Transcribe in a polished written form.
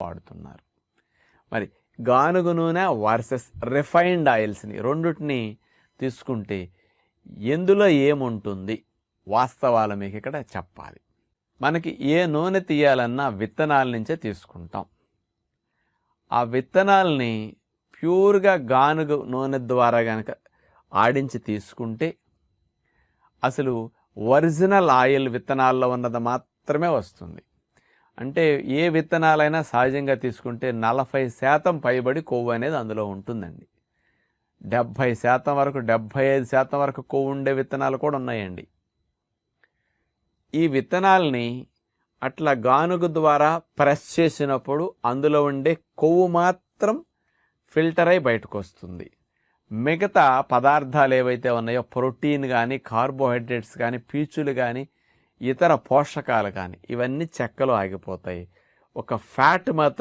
వాడుతున్నారు. మరి గానుగ నూనె వర్సెస్ రిఫైన్డ్ ఆయిల్స్ని రెండుటిని తీసుకుంటే ఎందులో ఏముంటుంది వాస్తవాలు మీకు ఇక్కడ చెప్పాలి. మనకి ఏ నూనె తీయాలన్నా విత్తనాల నుంచే తీసుకుంటాం. ఆ విత్తనాలని ప్యూర్గా గానుగ నూనె ద్వారా కనుక ఆడించి తీసుకుంటే అసలు ఒరిజినల్ ఆయిల్ విత్తనాల్లో ఉన్నది మాత్రమే వస్తుంది. అంటే ఏ విత్తనాలైనా సహజంగా తీసుకుంటే 40% పైబడి కొవ్వు అనేది అందులో ఉంటుందండి. 70% వరకు 75% వరకు కొవ్వు ఉండే విత్తనాలు కూడా ఉన్నాయండి. ఈ విత్తనాలని అట్లా గానుగ ద్వారా ప్రెస్ చేసినప్పుడు అందులో ఉండే కొవ్వు మాత్రం ఫిల్టర్ అయి బయటకు వస్తుంది. మిగతా పదార్థాలు ఏవైతే ఉన్నాయో ప్రోటీన్ కానీ కార్బోహైడ్రేట్స్ కానీ పీచులు కానీ ఇతర పోషకాలు కానీ ఇవన్నీ చెక్కలో ఆగిపోతాయి. ఒక ఫ్యాట్ మాత్రం